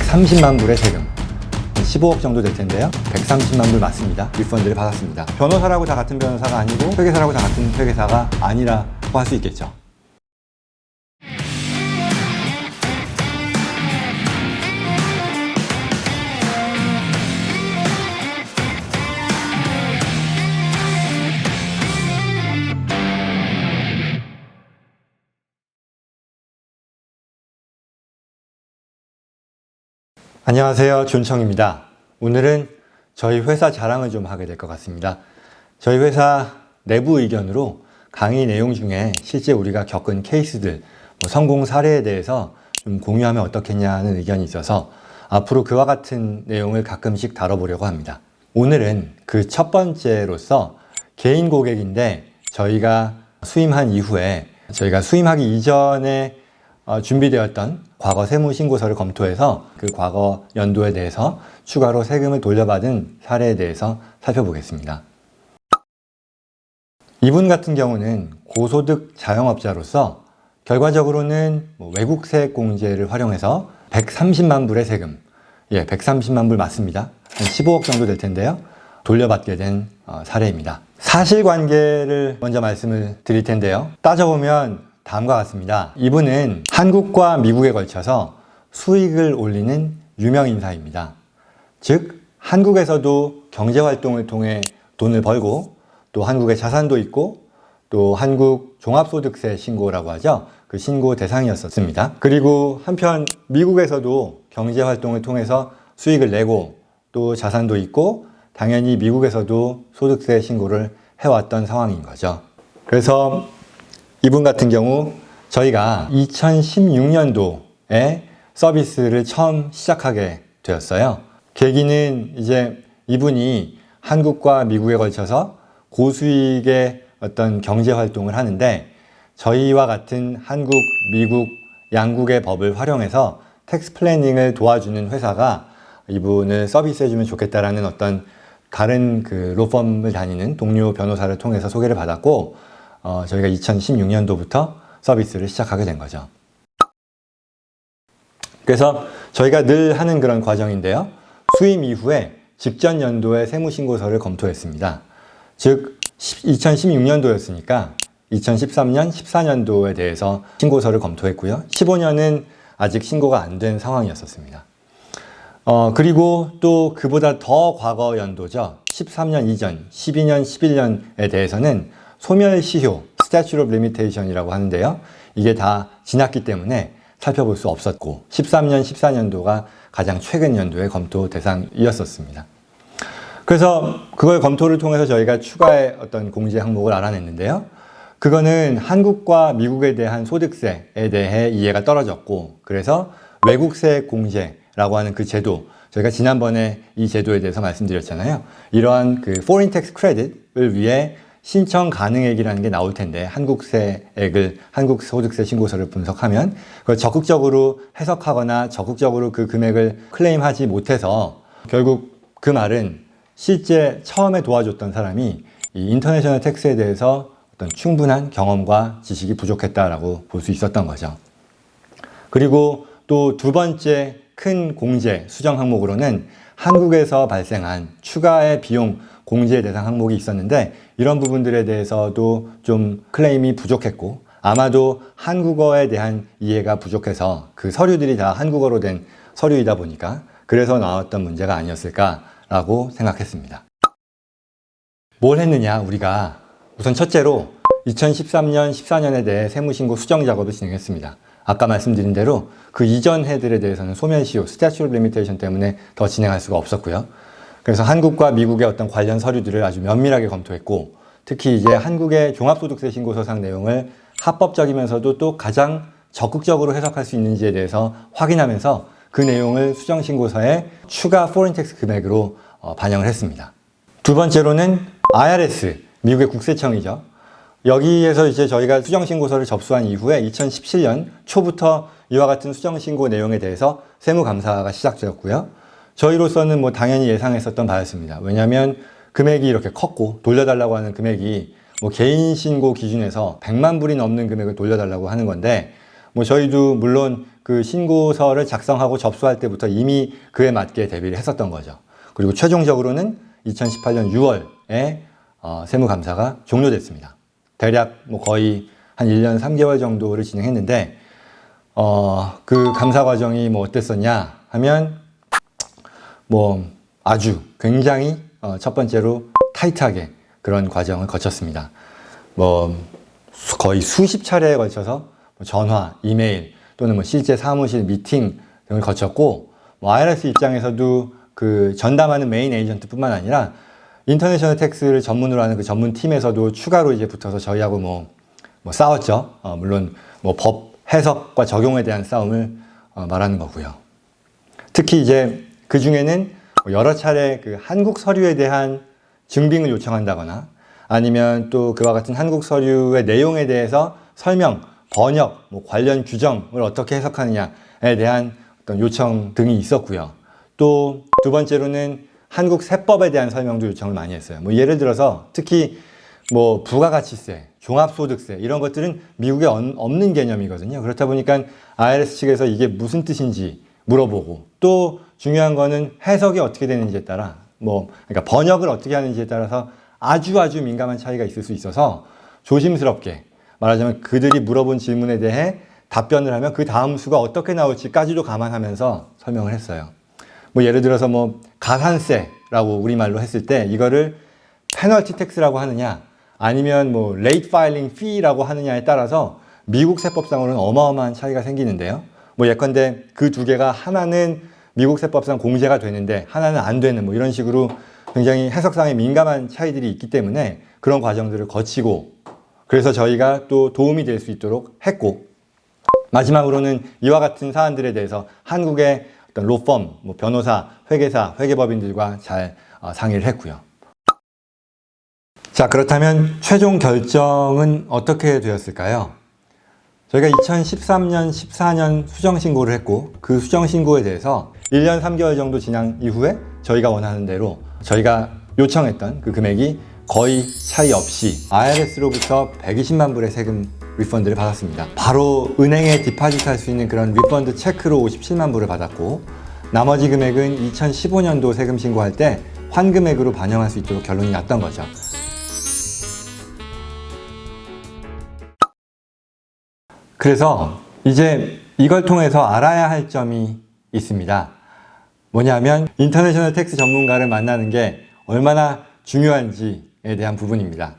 130만 불의 세금, 15억 정도 될 텐데요. 130만 불 맞습니다. 리펀드를 받았습니다. 변호사라고 다 같은 변호사가 아니고 회계사라고 다 같은 회계사가 아니라고 할 수 있겠죠. 안녕하세요, 준청입니다. 오늘은 저희 회사 자랑을 좀 하게 될 것 같습니다. 저희 회사 내부 의견으로 강의 내용 중에 실제 우리가 겪은 케이스들, 성공 사례에 대해서 좀 공유하면 어떻겠냐는 의견이 있어서 앞으로 그와 같은 내용을 가끔씩 다뤄보려고 합니다. 오늘은 그 첫 번째로서 개인 고객인데 저희가 수임한 이후에 저희가 수임하기 이전에 준비되었던 과거 세무신고서를 검토해서 그 과거 연도에 대해서 추가로 세금을 돌려받은 사례에 대해서 살펴보겠습니다. 이분 같은 경우는 고소득 자영업자로서 결과적으로는 외국세액 공제를 활용해서 130만 불의 세금, 130만 불 맞습니다. 한 15억 정도 될 텐데요. 돌려받게 된 사례입니다. 사실관계를 먼저 말씀을 드릴 텐데요. 따져보면 다음과 같습니다. 이분은 한국과 미국에 걸쳐서 수익을 올리는 유명 인사입니다. 즉, 한국에서도 경제활동을 통해 돈을 벌고 또 한국에 자산도 있고 또 한국 종합소득세 신고라고 하죠. 그 신고 대상이었습니다. 그리고 한편 미국에서도 경제활동을 통해서 수익을 내고 또 자산도 있고 당연히 미국에서도 소득세 신고를 해왔던 상황인 거죠. 그래서 이분 같은 경우 저희가 2016년도에 서비스를 처음 시작하게 되었어요. 계기는 이제 이분이 한국과 미국에 걸쳐서 고수익의 어떤 경제 활동을 하는데 저희와 같은 한국, 미국 양국의 법을 활용해서 텍스 플래닝을 도와주는 회사가 이분을 서비스해주면 좋겠다라는 어떤 다른 그 로펌을 다니는 동료 변호사를 통해서 소개를 받았고 저희가 2016년도부터 서비스를 시작하게 된 거죠. 그래서 저희가 늘 하는 그런 과정인데요. 수임 이후에 직전 연도의 세무신고서를 검토했습니다. 즉 2016년도였으니까 2013년, 14년도에 대해서 신고서를 검토했고요. 15년은 아직 신고가 안 된 상황이었습니다. 그리고 또 그보다 더 과거 연도죠. 13년 이전, 12년, 11년에 대해서는 소멸시효, Statute of Limitation이라고 하는데요. 이게 다 지났기 때문에 살펴볼 수 없었고 13년, 14년도가 가장 최근 연도의 검토 대상이었습니다. 그래서 그걸 검토를 통해서 저희가 추가의 어떤 공제 항목을 알아냈는데요. 그거는 한국과 미국에 대한 소득세에 대해 이해가 떨어졌고 그래서 외국세액 공제라고 하는 그 제도, 저희가 지난번에 이 제도에 대해서 말씀드렸잖아요. 이러한 그 Foreign Tax Credit을 위해 신청 가능액이라는 게 나올 텐데 한국 소득세 신고서를 분석하면 그걸 적극적으로 해석하거나 적극적으로 그 금액을 클레임하지 못해서 결국 그 말은 실제 처음에 도와줬던 사람이 이 인터내셔널 텍스에 대해서 어떤 충분한 경험과 지식이 부족했다라고 볼 수 있었던 거죠. 그리고 또 두 번째 큰 공제 수정 항목으로는 한국에서 발생한 추가의 비용 공제 대상 항목이 있었는데 이런 부분들에 대해서도 좀 클레임이 부족했고 아마도 한국어에 대한 이해가 부족해서 그 서류들이 다 한국어로 된 서류이다 보니까 그래서 나왔던 문제가 아니었을까라고 생각했습니다. 뭘 했느냐 우리가 우선 첫째로 2013년, 14년에 대해 세무신고 수정 작업을 진행했습니다. 아까 말씀드린 대로 그 이전 해들에 대해서는 소멸시효, Statute of Limitation 때문에 더 진행할 수가 없었고요. 그래서 한국과 미국의 어떤 관련 서류들을 아주 면밀하게 검토했고 특히 이제 한국의 종합소득세 신고서상 내용을 합법적이면서도 또 가장 적극적으로 해석할 수 있는지에 대해서 확인하면서 그 내용을 수정신고서에 추가 포린 텍스 금액으로 반영을 했습니다. 두 번째로는 IRS, 미국의 국세청이죠. 여기에서 이제 저희가 수정신고서를 접수한 이후에 2017년 초부터 이와 같은 수정신고 내용에 대해서 세무감사가 시작되었고요. 저희로서는 당연히 예상했었던 바였습니다. 왜냐하면 금액이 이렇게 컸고 돌려달라고 하는 금액이 개인 신고 기준에서 100만 불이 넘는 금액을 돌려달라고 하는 건데 뭐 저희도 물론 그 신고서를 작성하고 접수할 때부터 이미 그에 맞게 대비를 했었던 거죠. 그리고 최종적으로는 2018년 6월에 세무감사가 종료됐습니다. 대략 뭐 거의 한 1년 3개월 정도를 진행했는데 그 감사 과정이 뭐 어땠었냐 하면 뭐 아주 굉장히 첫 번째로 타이트하게 그런 과정을 거쳤습니다. 뭐 거의 수십 차례에 걸쳐서 전화, 이메일 또는 뭐 실제 사무실 미팅 등을 거쳤고, 뭐 IRS 입장에서도 그 전담하는 메인 에이전트뿐만 아니라 인터내셔널 텍스를 전문으로 하는 그 전문 팀에서도 추가로 이제 붙어서 저희하고 뭐 싸웠죠. 물론 뭐 법 해석과 적용에 대한 싸움을 말하는 거고요. 특히 이제 그 중에는 여러 차례 그 한국 서류에 대한 증빙을 요청한다거나 아니면 또 그와 같은 한국 서류의 내용에 대해서 설명, 번역, 뭐 관련 규정을 어떻게 해석하느냐에 대한 어떤 요청 등이 있었고요. 또 두 번째로는 한국 세법에 대한 설명도 요청을 많이 했어요. 뭐 예를 들어서 특히 뭐 부가가치세, 종합소득세 이런 것들은 미국에 없는 개념이거든요. 그렇다 보니까 IRS 측에서 이게 무슨 뜻인지 물어보고, 또 중요한 거는 해석이 어떻게 되는지에 따라 그러니까 번역을 어떻게 하는지에 따라서 아주 민감한 차이가 있을 수 있어서 조심스럽게 말하자면 그들이 물어본 질문에 대해 답변을 하면 그 다음 수가 어떻게 나올지까지도 감안하면서 설명을 했어요. 뭐 예를 들어서 뭐 가산세라고 우리말로 했을 때 이거를 페널티 텍스라고 하느냐 아니면 뭐 레이트 파일링 피라고 하느냐에 따라서 미국 세법상으로는 어마어마한 차이가 생기는데요. 뭐 예컨대 그 두 개가 하나는 미국 세법상 공제가 되는데 하나는 안 되는 뭐 이런 식으로 굉장히 해석상의 민감한 차이들이 있기 때문에 그런 과정들을 거치고, 그래서 저희가 또 도움이 될 수 있도록 했고, 마지막으로는 이와 같은 사안들에 대해서 한국의 어떤 로펌, 뭐 변호사, 회계사, 회계법인들과 잘 상의를 했고요. 자, 그렇다면 최종 결정은 어떻게 되었을까요? 저희가 2013년, 14년 수정신고를 했고, 그 수정신고에 대해서 1년 3개월 정도 지난 이후에 저희가 원하는 대로 저희가 요청했던 그 금액이 거의 차이 없이 IRS로부터 120만 불의 세금 리펀드를 받았습니다. 바로 은행에 디파짓할 수 있는 그런 리펀드 체크로 57만 불을 받았고, 나머지 금액은 2015년도 세금 신고할 때 환금액으로 반영할 수 있도록 결론이 났던 거죠. 그래서 이제 이걸 통해서 알아야 할 점이 있습니다. 뭐냐면 인터내셔널 텍스 전문가를 만나는 게 얼마나 중요한지에 대한 부분입니다.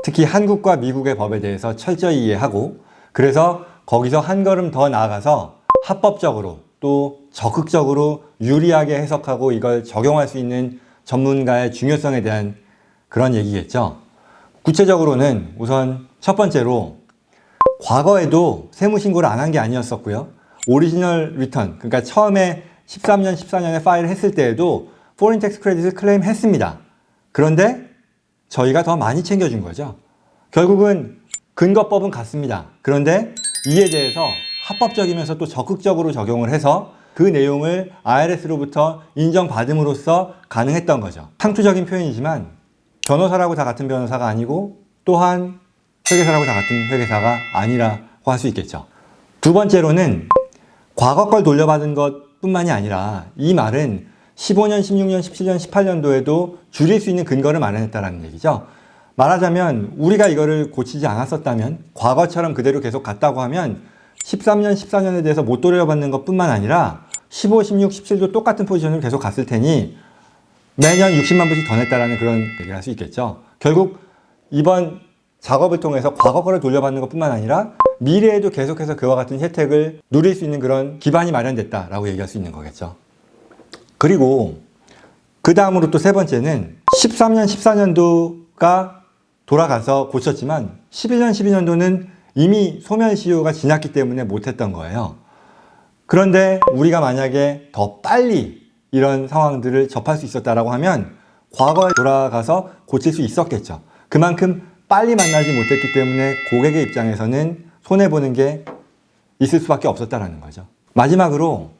특히 한국과 미국의 법에 대해서 철저히 이해하고, 그래서 거기서 한 걸음 더 나아가서 합법적으로 또 적극적으로 유리하게 해석하고 이걸 적용할 수 있는 전문가의 중요성에 대한 그런 얘기겠죠. 구체적으로는 우선 첫 번째로 과거에도 세무신고를 안 한 게 아니었었고요. 오리지널 리턴, 그러니까 처음에 13년, 14년에 파일을 했을 때에도 포린 텍스 크레딧을 클레임 했습니다. 그런데 저희가 더 많이 챙겨준 거죠. 결국은 근거법은 같습니다. 그런데 이에 대해서 합법적이면서 또 적극적으로 적용을 해서 그 내용을 IRS로부터 인정받음으로써 가능했던 거죠. 상투적인 표현이지만 변호사라고 다 같은 변호사가 아니고, 또한 회계사라고 다 같은 회계사가 아니라고 할 수 있겠죠. 두 번째로는 과거 걸 돌려받은 것뿐만이 아니라 이 말은 15년, 16년, 17년, 18년도에도 줄일 수 있는 근거를 마련했다는 얘기죠. 말하자면 우리가 이거를 고치지 않았었다면, 과거처럼 그대로 계속 갔다고 하면 13년, 14년에 대해서 못 돌려받는 것뿐만 아니라 15, 16, 17도 똑같은 포지션으로 계속 갔을 테니 매년 60만 불씩 더 냈다라는 그런 얘기를 할 수 있겠죠. 결국 이번 작업을 통해서 과거 거를 돌려받는 것뿐만 아니라 미래에도 계속해서 그와 같은 혜택을 누릴 수 있는 그런 기반이 마련됐다라고 얘기할 수 있는 거겠죠. 그리고 그 다음으로 또 세 번째는 13년, 14년도가 돌아가서 고쳤지만 11년, 12년도는 이미 소멸시효가 지났기 때문에 못했던 거예요. 그런데 우리가 만약에 더 빨리 이런 상황들을 접할 수 있었다라고 하면 과거에 돌아가서 고칠 수 있었겠죠. 그만큼 빨리 만나지 못했기 때문에 고객의 입장에서는 손해보는 게 있을 수밖에 없었다는 거죠. 마지막으로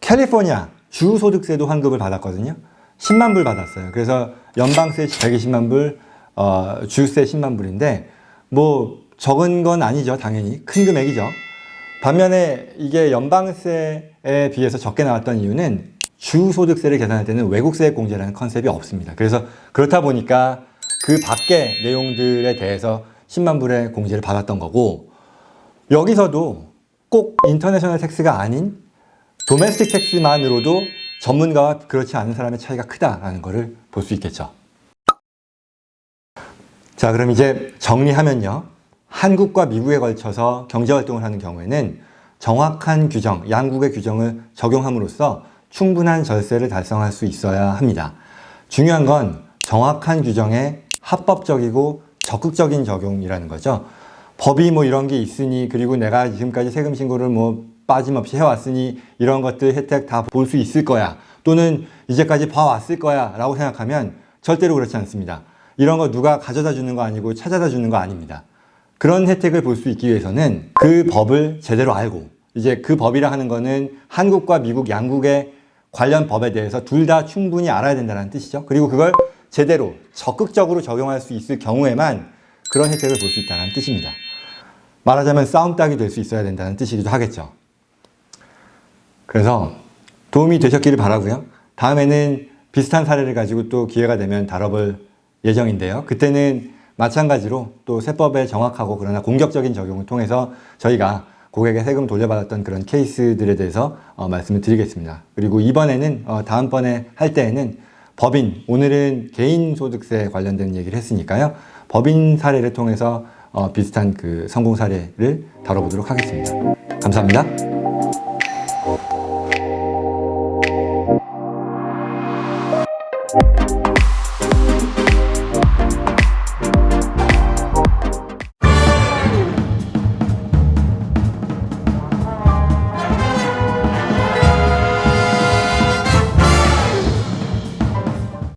캘리포니아 주소득세도 환급을 받았거든요. 10만 불 받았어요. 그래서 연방세 120만 불, 주세 10만 불인데 뭐 적은 건 아니죠. 당연히 큰 금액이죠. 반면에 이게 연방세에 비해서 적게 나왔던 이유는 주소득세를 계산할 때는 외국세액 공제라는 컨셉이 없습니다. 그래서 그렇다 보니까 그 밖의 내용들에 대해서 10만 불의 공제를 받았던 거고, 여기서도 꼭 인터내셔널 텍스가 아닌 도메스틱 텍스만으로도 전문가와 그렇지 않은 사람의 차이가 크다라는 것을 볼 수 있겠죠. 자, 그럼 이제 정리하면요. 한국과 미국에 걸쳐서 경제활동을 하는 경우에는 정확한 규정, 양국의 규정을 적용함으로써 충분한 절세를 달성할 수 있어야 합니다. 중요한 건 정확한 규정의 합법적이고 적극적인 적용이라는 거죠. 법이 뭐 이런 게 있으니, 그리고 내가 지금까지 세금 신고를 뭐 빠짐없이 해왔으니 이런 것들 혜택 다 볼 수 있을 거야, 또는 이제까지 봐왔을 거야 라고 생각하면 절대로 그렇지 않습니다. 이런 거 누가 가져다 주는 거 아니고 찾아다 주는 거 아닙니다. 그런 혜택을 볼 수 있기 위해서는 그 법을 제대로 알고, 이제 그 법이라 하는 거는 한국과 미국 양국의 관련 법에 대해서 둘 다 충분히 알아야 된다는 뜻이죠. 그리고 그걸 제대로 적극적으로 적용할 수 있을 경우에만 그런 혜택을 볼 수 있다는 뜻입니다. 말하자면 싸움닭이 될 수 있어야 된다는 뜻이기도 하겠죠. 그래서 도움이 되셨기를 바라고요. 다음에는 비슷한 사례를 가지고 또 기회가 되면 다뤄볼 예정인데요. 그때는 마찬가지로 또 세법의 정확하고 그러나 공격적인 적용을 통해서 저희가 고객의 세금 돌려받았던 그런 케이스들에 대해서 말씀을 드리겠습니다. 그리고 이번에는 다음번에 할 때에는 법인, 오늘은 개인소득세 관련된 얘기를 했으니까요. 법인 사례를 통해서 비슷한 그 성공 사례를 다뤄보도록 하겠습니다. 감사합니다.